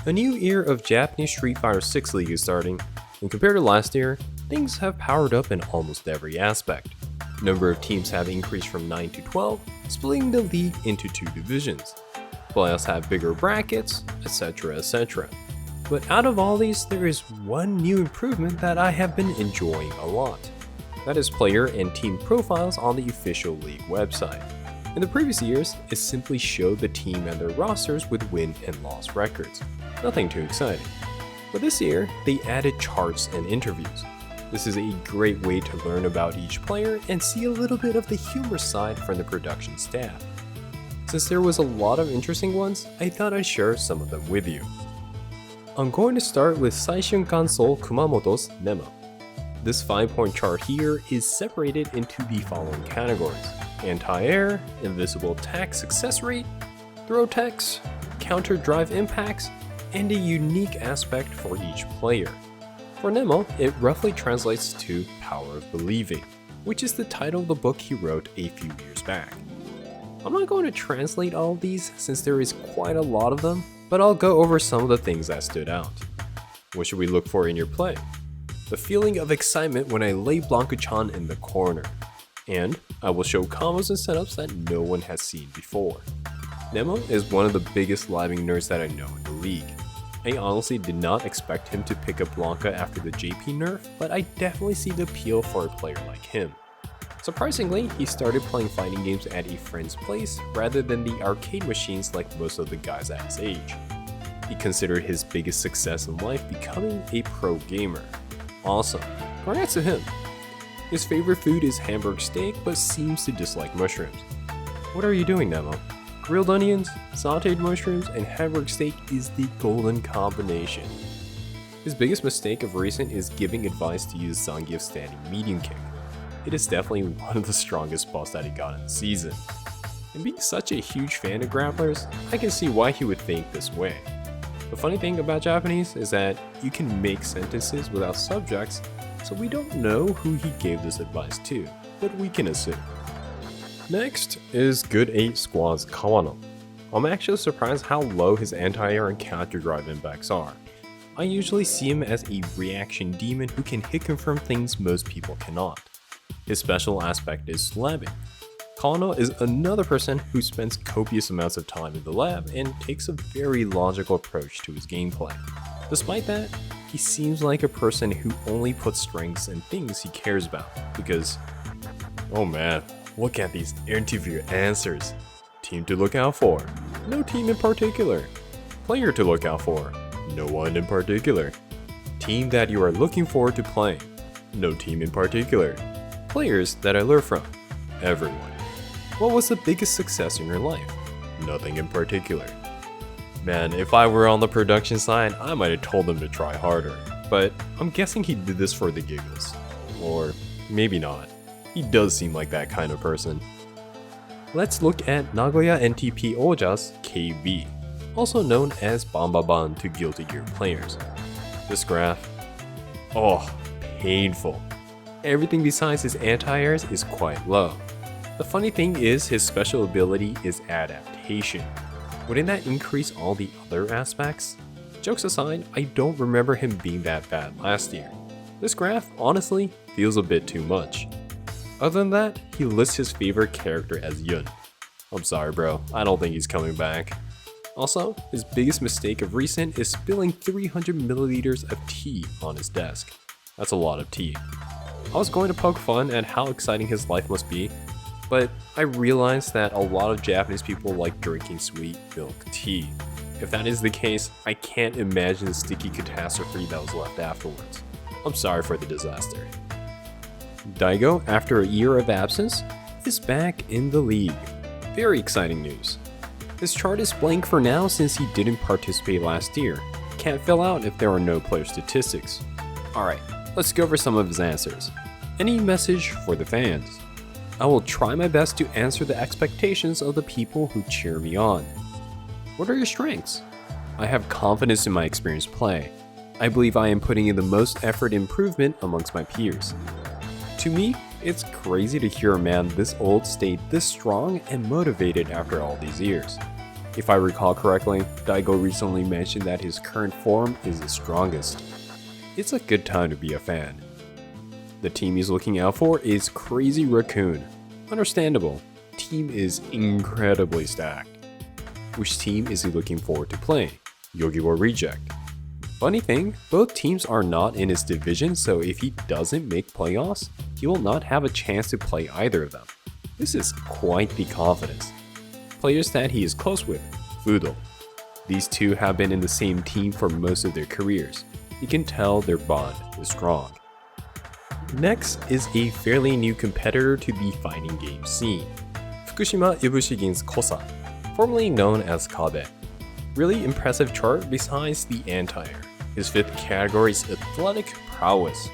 A new era of Japanese Street Fighter 6 League is starting, and compared to last year, things have powered up in almost every aspect. Number of teams have increased from 9 to 12, splitting the league into 2 divisions. Playoffs have bigger brackets, etc, etc. But out of all these, there is one new improvement that I have been enjoying a lot. That is player and team profiles on the official league website. In the previous years, it simply showed the team and their rosters with win and loss records. Nothing too exciting. But this year, they added charts and interviews. This is a great way to learn about each player and see a little bit of the humor side from the production staff. Since there was a lot of interesting ones, I thought I'd share some of them with you. I'm going to start with Saishun Kansou Kumamoto's Nea. This 5-point chart here is separated into the following categories: anti-air, invisible attack success rate, throw techs, counter drive impacts, and a unique aspect for each player. For Nea, it roughly translates to Power of Believing, which is the title of the book he wrote a few years back. I'm not going to translate all of these since there is quite a lot of them, but I'll go over some of the things that stood out. What should we look for in your play? The feeling of excitement when I lay Blanca-chan in the corner. And I will show combos and setups that no one has seen before. Nea is one of the biggest living nerds that I know in the league. I honestly did not expect him to pick up Blanca after the JP nerf, but I definitely see the appeal for a player like him. Surprisingly, he started playing fighting games at a friend's place rather than the arcade machines like most of the guys at his age. He considered his biggest success in life becoming a pro gamer. Awesome, congrats to him. His favorite food is hamburger steak but seems to dislike mushrooms. What are you doing, Nea? Grilled onions, sauteed mushrooms, and hamburger steak is the golden combination. His biggest mistake of recent is giving advice to use Zangief's standing medium kick. It is definitely one of the strongest buffs that he got in the season. And being such a huge fan of grapplers, I can see why he would think this way. The funny thing about Japanese is that you can make sentences without subjects, so we don't know who he gave this advice to, but we can assume. Next is Good 8 Squad's Kawano. I'm actually surprised how low his anti-air and counter drive impacts are. I usually see him as a reaction demon who can hit confirm things most people cannot. His special aspect is slabbing. Colo is another person who spends copious amounts of time in the lab and takes a very logical approach to his gameplay. Despite that, he seems like a person who only puts strengths in things he cares about because, oh man, look at these interview answers. Team to look out for. No team in particular. Player to look out for. No one in particular. Team that you are looking forward to playing. No team in particular. Players that I learn from. Everyone. What was the biggest success in your life? Nothing in particular. Man, if I were on the production side, I might have told him to try harder. But I'm guessing he did this for the giggles. Or maybe not. He does seem like that kind of person. Let's look at Nagoya NTP Oja's KEI.B, also known as Banbaban to Guilty Gear players. This graph, oh, painful. Everything besides his anti-airs is quite low. The funny thing is his special ability is adaptation. Wouldn't that increase all the other aspects? Jokes aside, I don't remember him being that bad last year. This graph, honestly, feels a bit too much. Other than that, he lists his favorite character as Yun. I'm sorry bro, I don't think he's coming back. Also, his biggest mistake of recent is spilling 300 milliliters of tea on his desk. That's a lot of tea. I was going to poke fun at how exciting his life must be, but I realized that a lot of Japanese people like drinking sweet milk tea. If that is the case, I can't imagine the sticky catastrophe that was left afterwards. I'm sorry for the disaster. Daigo, after a year of absence, is back in the league. Very exciting news. This chart is blank for now since he didn't participate last year. Can't fill out if there are no player statistics. Alright, let's go over some of his answers. Any message for the fans? I will try my best to answer the expectations of the people who cheer me on. What are your strengths? I have confidence in my experienced play. I believe I am putting in the most effort improvement amongst my peers. To me, it's crazy to hear a man this old stay this strong and motivated after all these years. If I recall correctly, Daigo recently mentioned that his current form is the strongest. It's a good time to be a fan. The team he's looking out for is Crazy Raccoon. Understandable, team is incredibly stacked. Which team is he looking forward to playing? Yogi or Reject? Funny thing, both teams are not in his division, so if he doesn't make playoffs, he will not have a chance to play either of them. This is quite the confidence. Players that he is close with, Fudo. These two have been in the same team for most of their careers. You can tell their bond is strong. Next is a fairly new competitor to the fighting game scene. Fukushima Ibushigin's Kosa, formerly known as KEI.B. Really impressive chart besides the anti-air. His fifth category is athletic prowess.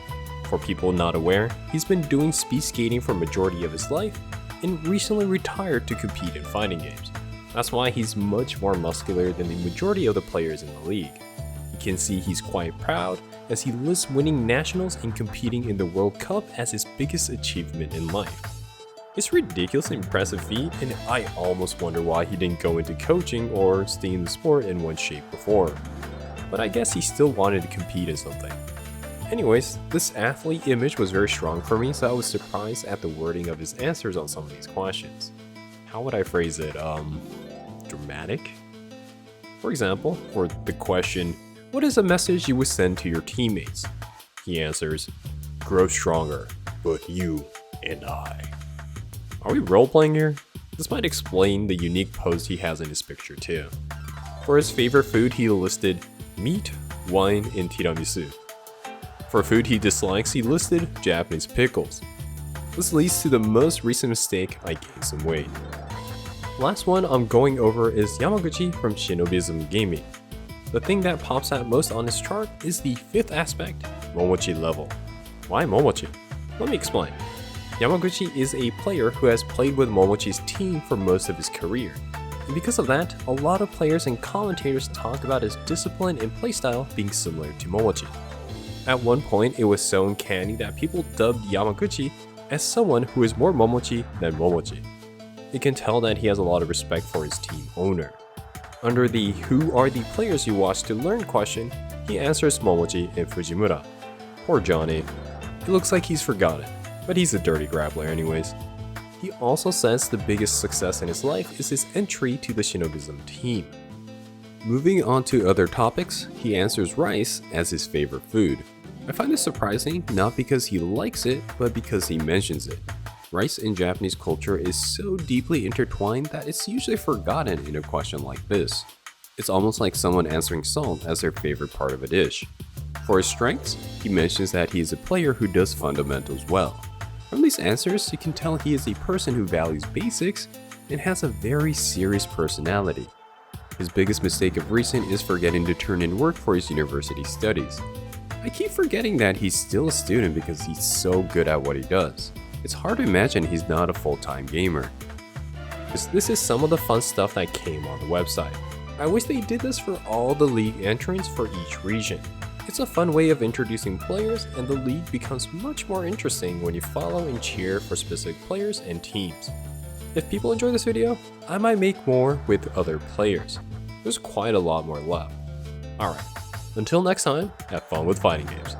For people not aware, he's been doing speed skating for majority of his life and recently retired to compete in fighting games. That's why he's much more muscular than the majority of the players in the league. You can see he's quite proud as he lists winning nationals and competing in the World Cup as his biggest achievement in life. It's a ridiculously impressive feat, and I almost wonder why he didn't go into coaching or stay in the sport in one shape or form. But I guess he still wanted to compete in something. Anyways, this athlete image was very strong for me, so I was surprised at the wording of his answers on some of these questions. How would I phrase it? Dramatic? For example, for the question, what is a message you would send to your teammates? He answers, grow stronger, both you and I. Are we role-playing here? This might explain the unique pose he has in his picture too. For his favorite food, he listed meat, wine, and tiramisu. For food he dislikes, he listed Japanese pickles. This leads to the most recent mistake: I gained some weight. Last one I'm going over is Yamaguchi from Shinobism Gaming. The thing that pops out most on this chart is the fifth aspect, Momochi level. Why Momochi? Let me explain. Yamaguchi is a player who has played with Momochi's team for most of his career. And because of that, a lot of players and commentators talk about his discipline and playstyle being similar to Momochi. At one point, it was so uncanny that people dubbed Yamaguchi as someone who is more Momochi than Momochi. You can tell that he has a lot of respect for his team owner. Under the "Who are the players you watch to learn?" question, he answers Momochi and Fujimura. Poor Johnny. It looks like he's forgotten, but he's a dirty grappler anyways. He also says the biggest success in his life is his entry to the Shinobism team. Moving on to other topics, he answers rice as his favorite food. I find this surprising, not because he likes it, but because he mentions it. Rice in Japanese culture is so deeply intertwined that it's usually forgotten in a question like this. It's almost like someone answering salt as their favorite part of a dish. For his strengths, he mentions that he is a player who does fundamentals well. From these answers, you can tell he is a person who values basics and has a very serious personality. His biggest mistake of recent is forgetting to turn in work for his university studies. I keep forgetting that he's still a student because he's so good at what he does. It's hard to imagine he's not a full-time gamer. This is some of the fun stuff that came on the website. I wish they did this for all the league entrants for each region. It's a fun way of introducing players, and the league becomes much more interesting when you follow and cheer for specific players and teams. If people enjoy this video, I might make more with other players. There's quite a lot more left. Alright, until next time, have fun with fighting games.